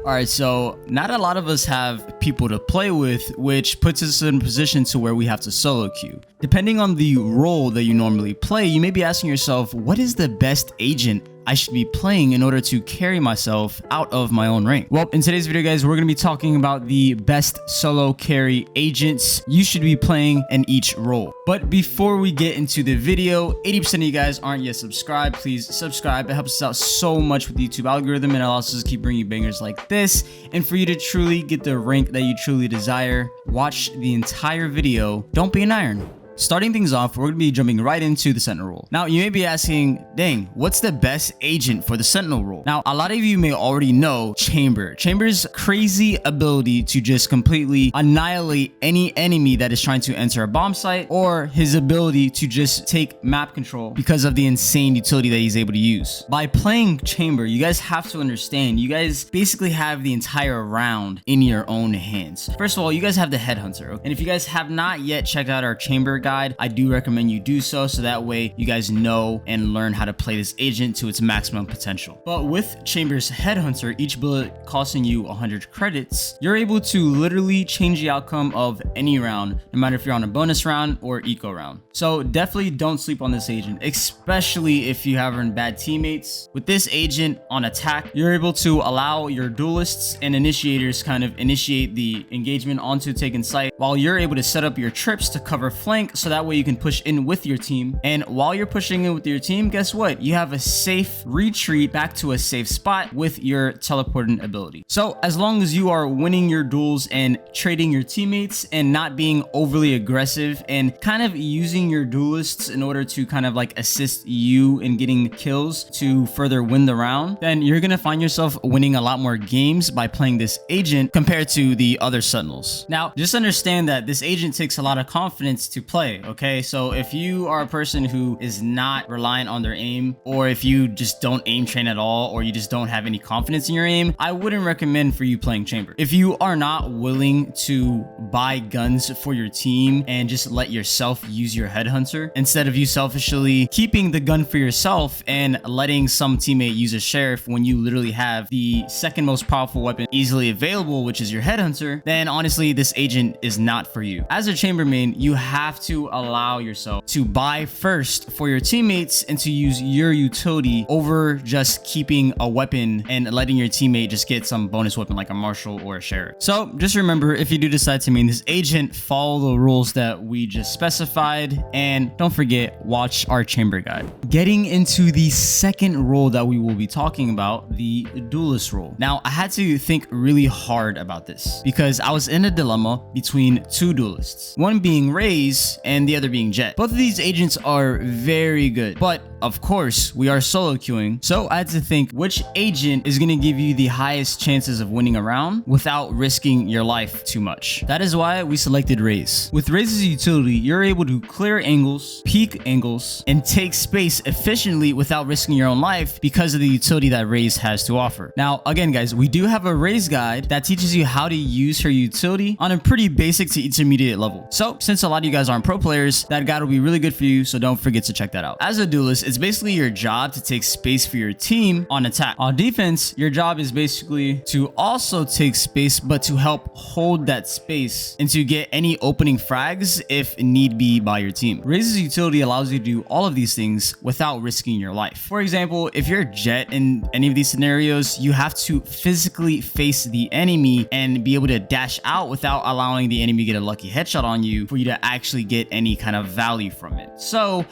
All right, so not a lot of us have people to play with, which puts us in a position to where we have to solo queue. Depending on the role that you normally play, you may be asking yourself, what is the best agent I should be playing in order to carry myself out of my own rank? Well, in today's video, guys, we're going to be talking about the best solo carry agents you should be playing in each role. But before we get into the video, 80% of you guys aren't yet subscribed. Please subscribe. It helps us out so much with the YouTube algorithm and allows us to keep bringing you bangers like this. And for you to truly get the rank that you truly desire, watch the entire video. Don't be an iron. Starting things off, we're going to be jumping right into the Sentinel role. Now, you may be asking, dang, what's the best agent for the Sentinel role? Now, a lot of you may already know Chamber. Chamber's crazy ability to just completely annihilate any enemy that is trying to enter a bomb site, or his ability to just take map control because of the insane utility that he's able to use. By playing Chamber, you guys have to understand, you guys basically have the entire round in your own hands. First of all, you guys have the Headhunter. And if you guys have not yet checked out our Chamber guide, I do recommend you do so that way you guys know and learn how to play this agent to its maximum potential. But with Chamber's Headhunter, each bullet costing you 100 credits, you're able to literally change the outcome of any round, no matter if you're on a bonus round or eco round. So definitely don't sleep on this agent, especially if you have bad teammates. With this agent on attack, you're able to allow your duelists and initiators kind of initiate the engagement onto taken site, while you're able to set up your trips to cover flank, so that way you can push in with your team. And while you're pushing in with your team, guess what? You have a safe retreat back to a safe spot with your teleporting ability. So as long as you are winning your duels and trading your teammates and not being overly aggressive and kind of using your duelists in order to kind of like assist you in getting kills to further win the round, then you're gonna find yourself winning a lot more games by playing this agent compared to the other Sentinels. Now, just understand that this agent takes a lot of confidence to play. Okay, so if you are a person who is not reliant on their aim, or if you just don't aim train at all, or you just don't have any confidence in your aim, I wouldn't recommend for you playing Chamber. If you are not willing to buy guns for your team and just let yourself use your Headhunter, instead of you selfishly keeping the gun for yourself and letting some teammate use a Sheriff when you literally have the second most powerful weapon easily available, which is your Headhunter, then honestly, this agent is not for you. As a Chamber main, you have to allow yourself to buy first for your teammates and to use your utility over just keeping a weapon and letting your teammate just get some bonus weapon like a Marshal or a Sheriff. So just remember, if you do decide to main this agent, follow the rules that we just specified, and don't forget, watch our Chamber guide. Getting into the second role that we will be talking about, the Duelist role. Now, I had to think really hard about this because I was in a dilemma between two duelists, one being Raze and the other being Jett. Both of these agents are very good, but of course we are solo queuing, so I had to think which agent is going to give you the highest chances of winning a round without risking your life too much. That is why we selected Raze. With Raze's utility, you're able to clear angles, peek angles, and take space efficiently without risking your own life because of the utility that Raze has to offer. Now, again, guys, we do have a Raze guide that teaches you how to use her utility on a pretty basic to intermediate level. So since a lot of you guys aren't pro players, that guide will be really good for you, so don't forget to check that out. As a duelist, it's basically your job to take space for your team on attack. On defense, your job is basically to also take space, but to help hold that space and to get any opening frags if need be by your team. Raze's utility allows you to do all of these things without risking your life. For example, if you're Jett in any of these scenarios, you have to physically face the enemy and be able to dash out without allowing the enemy to get a lucky headshot on you for you to actually get any kind of value from it. So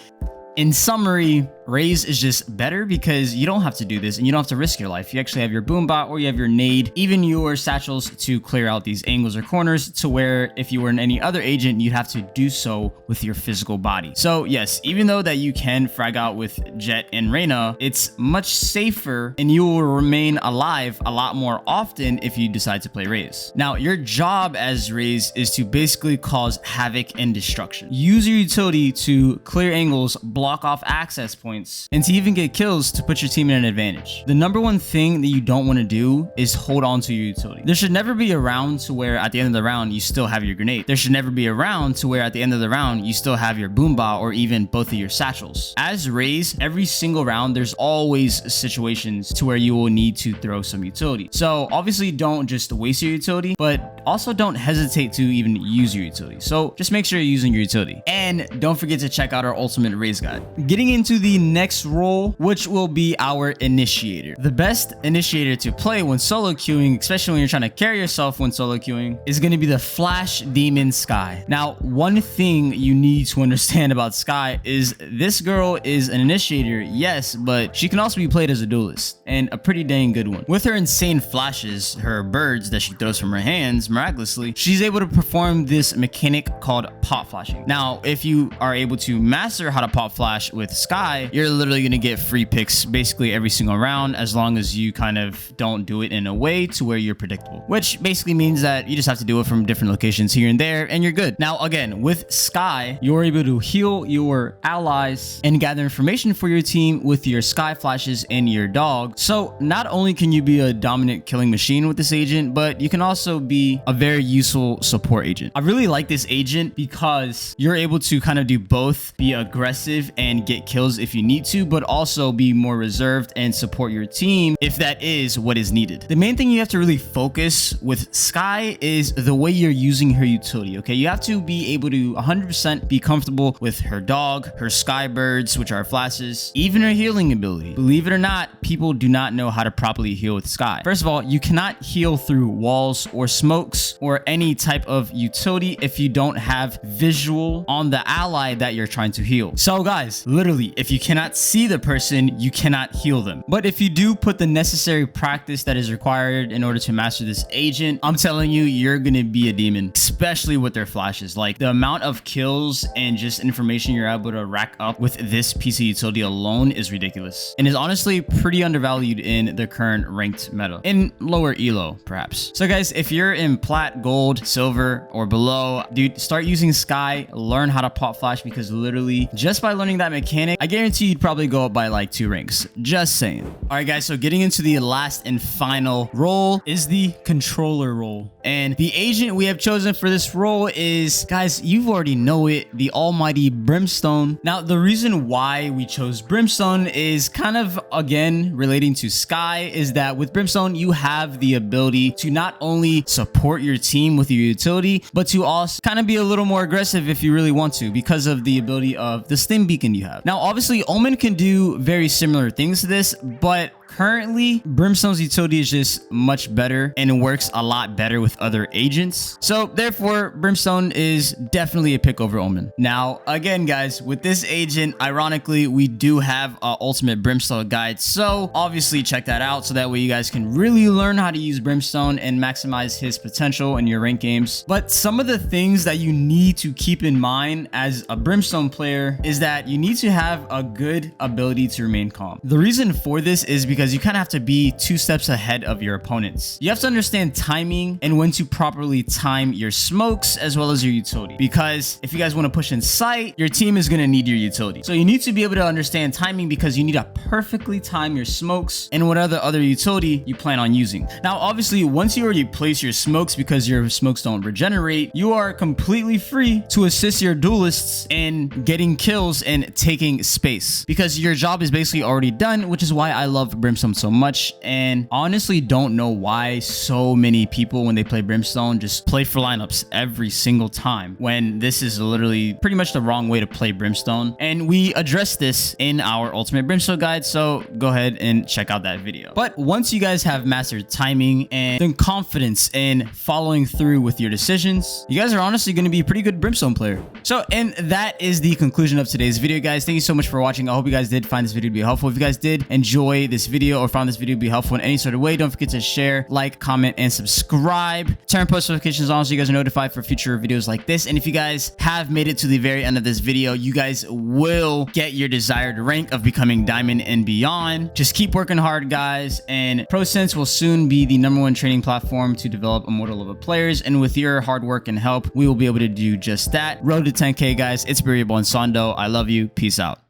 in summary, Raze is just better because you don't have to do this and you don't have to risk your life. You actually have your boombot or you have your nade, even your satchels to clear out these angles or corners, to where if you were in any other agent, you'd have to do so with your physical body. So yes, even though that you can frag out with Jett and Reyna, it's much safer and you will remain alive a lot more often if you decide to play Raze. Now, your job as Raze is to basically cause havoc and destruction. Use your utility to clear angles, block off access points, points, and to even get kills to put your team in an advantage. The number one thing that you don't want to do is hold on to your utility. There should never be a round to where at the end of the round you still have your grenade. There should never be a round to where at the end of the round you still have your boombah or even both of your satchels. As Raze, every single round there's always situations to where you will need to throw some utility. So obviously don't just waste your utility, but also don't hesitate to even use your utility. So just make sure you're using your utility. And don't forget to check out our ultimate Raze guide. Getting into the next role, which will be our Initiator. The best Initiator to play when solo queuing, especially when you're trying to carry yourself when solo queuing, is going to be the Flash Demon Skye. Now, one thing you need to understand about Skye is this girl is an Initiator, yes, but she can also be played as a Duelist, and a pretty dang good one. With her insane flashes, her birds that she throws from her hands, miraculously, she's able to perform this mechanic called pop flashing. Now, if you are able to master how to pop flash with Skye, you're literally going to get free picks basically every single round, as long as you kind of don't do it in a way to where you're predictable, which basically means that you just have to do it from different locations here and there, and you're good. Now, again, with Skye, you're able to heal your allies and gather information for your team with your Skye flashes and your dog. So not only can you be a dominant killing machine with this agent, but you can also be a very useful support agent. I really like this agent because you're able to kind of do both, be aggressive and get kills if you need to, but also be more reserved and support your team if that is what is needed. The main thing you have to really focus with Skye is the way you're using her utility, okay? You have to be able to 100% be comfortable with her dog, her Skye birds, which are flashes, even her healing ability. Believe it or not, people do not know how to properly heal with Skye. First of all, you cannot heal through walls or smokes or any type of utility if you don't have visual on the ally that you're trying to heal. So guys, literally, if you cannot see the person, you cannot heal them. But if you do put the necessary practice that is required in order to master this agent, I'm telling you, you're gonna be a demon, especially with their flashes. Like, the amount of kills and just information you're able to rack up with this piece of utility alone is ridiculous, and is honestly pretty undervalued in the current ranked meta, in lower elo perhaps. So guys, if you're in plat, gold, silver, or below, dude, start using Skye, learn how to pop flash, because literally just by learning that mechanic, I guarantee you'd probably go up by like 2 ranks. Just saying. All right guys, so getting into the last and final role is the controller role, and the agent we have chosen for this role is, guys, you already know it, the almighty Brimstone. Now, the reason why we chose Brimstone is kind of, again, relating to Skye, is that with Brimstone, you have the ability to not only support your team with your utility, but to also kind of be a little more aggressive if you really want to, because of the ability of the stim beacon you have. Now, obviously, Omen can do very similar things to this, but currently, Brimstone's utility is just much better and it works a lot better with other agents. So therefore, Brimstone is definitely a pick over Omen. Now, again, guys, with this agent, ironically, we do have an ultimate Brimstone guide. So obviously check that out so that way you guys can really learn how to use Brimstone and maximize his potential in your rank games. But some of the things that you need to keep in mind as a Brimstone player is that you need to have a good ability to remain calm. The reason for this is because you kind of have to be 2 steps ahead of your opponents. You have to understand timing and when to properly time your smokes as well as your utility, because if you guys want to push in sight, your team is going to need your utility. So you need to be able to understand timing, because you need to perfectly time your smokes and what other utility you plan on using. Now, obviously, once you already place your smokes, because your smokes don't regenerate, you are completely free to assist your duelists in getting kills and taking space, because your job is basically already done, which is why I love Brimstone so much. And honestly, don't know why so many people, when they play Brimstone, just play for lineups every single time, when this is literally pretty much the wrong way to play Brimstone. And we address this in our ultimate Brimstone guide, so go ahead and check out that video. But once you guys have mastered timing and then confidence in following through with your decisions, you guys are honestly going to be a pretty good Brimstone player. So, and that is the conclusion of today's video, guys. Thank you so much for watching. I hope you guys did find this video to be helpful. If you guys did enjoy this video or found this video to be helpful in any sort of way, don't forget to share, like, comment, and subscribe. Turn post notifications on so you guys are notified for future videos like this. And if you guys have made it to the very end of this video, you guys will get your desired rank of becoming diamond and beyond. Just keep working hard, guys, and ProSense will soon be the #1 training platform to develop immortal level players, and with your hard work and help, we will be able to do just that. Road to 10K, guys. It's Buriable and Sondo. I love you. Peace out.